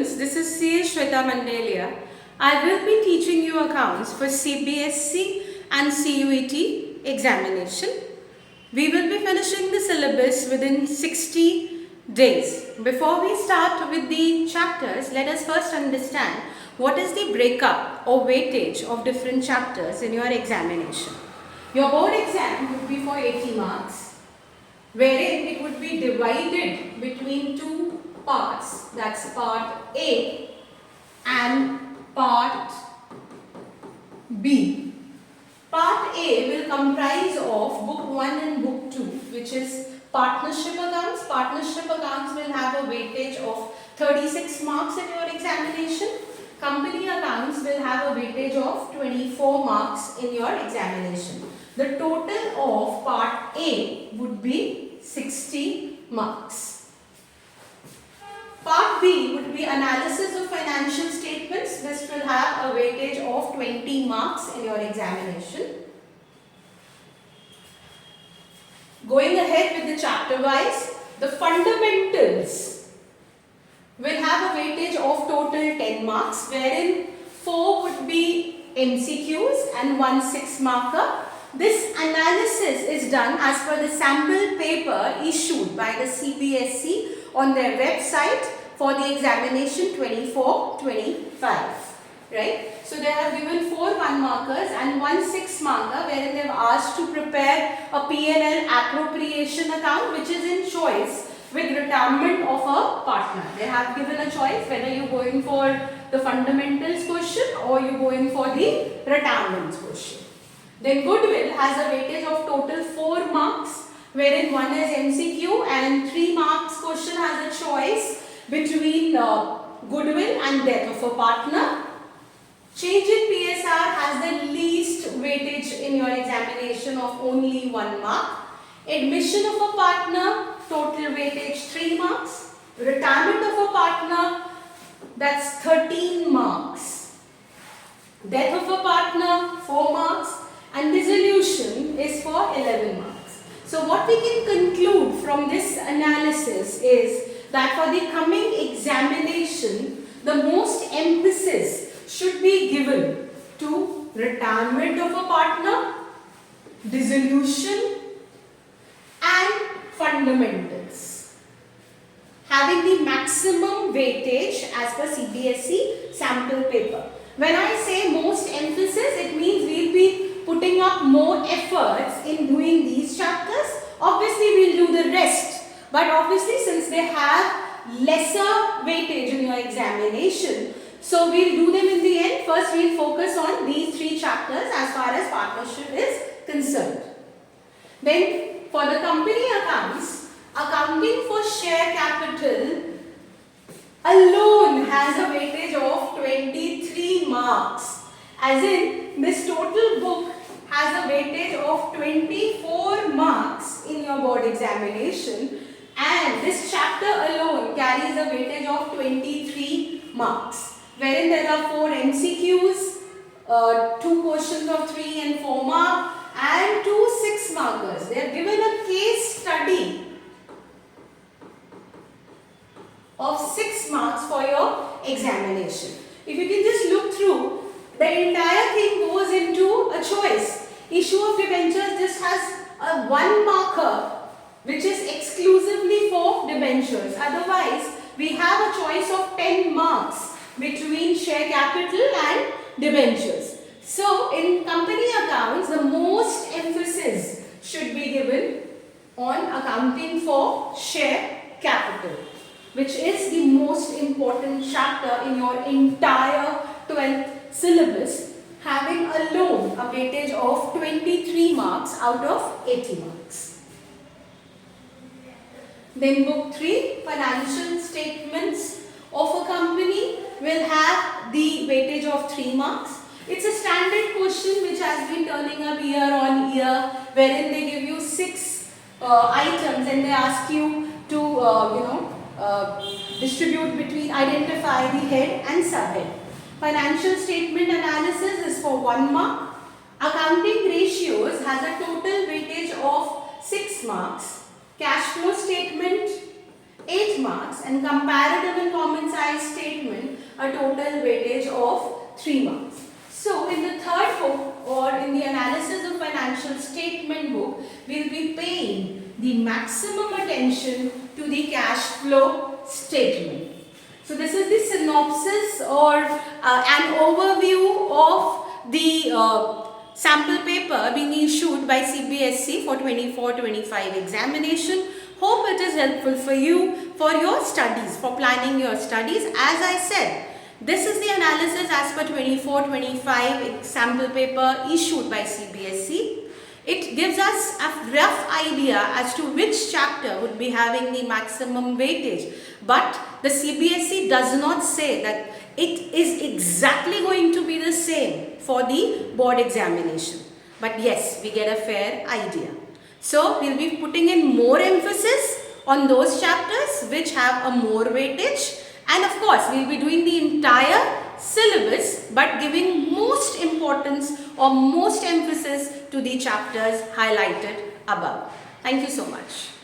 students, this is C.A. Shweta Mandalia. I will be teaching you accounts for CBSE and CUET examination. We will be finishing the syllabus within 60 days. Before we start with the chapters, let us first understand what is the breakup or weightage of different chapters in your examination. Your board exam would be for 80 marks, wherein it would be divided between two parts, that's part A and part B. Part A will comprise of book 1 and book 2, which is partnership accounts. Partnership accounts will have a weightage of 36 marks in your examination. Company accounts will have a weightage of 24 marks in your examination. The total of part A would be 60 marks. Part B would be analysis of financial statements. This will have a weightage of 20 marks in your examination. Going ahead with the chapter wise, the fundamentals will have a weightage of total 10 marks, wherein 4 would be MCQs and 1 6-marker. This analysis is done as per the sample paper issued by the CBSE on their website for the examination 24-25, right? So they have given 4 1-markers and 1 6-marker, wherein they have asked to prepare a P&L appropriation account which is in choice with retirement of a partner. They have given a choice whether you are going for the fundamentals question or you are going for the retirement question. Then goodwill has a weightage of total 4 marks, wherein 1 is MCQ and 3 marks question has a choice between goodwill and death of a partner. Change in PSR has the least weightage in your examination of only 1 mark. Admission of a partner, total weightage 3 marks. Retirement of a partner, that's 13 marks. Death of a partner, 4 marks. And dissolution is for 11 marks. So what we can conclude from this analysis is that for the coming examination, the most emphasis should be given to retirement of a partner, dissolution and fundamentals, having the maximum weightage as per CBSE sample paper. When I say most emphasis, it means we will be putting up more efforts in doing these chapters. Obviously, we will do the rest. But obviously, since they have lesser weightage in your examination, so we will do them in the end. First, we will focus on these 3 chapters as far as partnership is concerned. Then, for the company accounts, accounting for share capital alone has a weightage of 23 marks. As in, this total book has a weightage of 24 marks in your board examination, and this chapter alone carries a weightage of 23 marks, wherein there are 4 MCQs, 2 questions of 3 and 4 mark and 2 6-markers. They are given a case study of 6 marks for your examination. If you can just look through, the entire thing goes into a choice. Issue of debentures just has a 1 marker which is exclusively for debentures. Otherwise, we have a choice of 10 marks between share capital and debentures. So, in company accounts, the most emphasis should be given on accounting for share capital, which is the most important chapter in your entire 12th syllabus, having alone a weightage of 23 marks out of 80 marks. Then book 3, financial statements of a company, will have the weightage of 3 marks. It's a standard question which has been turning up year on year, wherein they give you 6 items and they ask you to distribute between, identify the head and subhead. Financial statement analysis is for 1 mark. Accounting ratios has a total weightage of 6 marks. Cash flow statement, 8 marks, and comparative and common size statement a total weightage of 3 marks. So in the third book, or in the analysis of financial statement book, we will be paying the maximum attention to the cash flow statement. So this is the synopsis or an overview of the sample paper being issued by CBSE for 24-25 examination. Hope it is helpful for you for your studies, for planning your studies. As I said, this is the analysis as per 24-25 sample paper issued by CBSE. It gives us a rough idea as to which chapter would be having the maximum weightage. But the CBSE does not say that it is exactly going to be the same for the board examination. But yes, we get a fair idea. So we'll be putting in more emphasis on those chapters which have a more weightage. And of course, we'll be doing the entire syllabus but giving most importance or most emphasis to the chapters highlighted above. Thank you so much.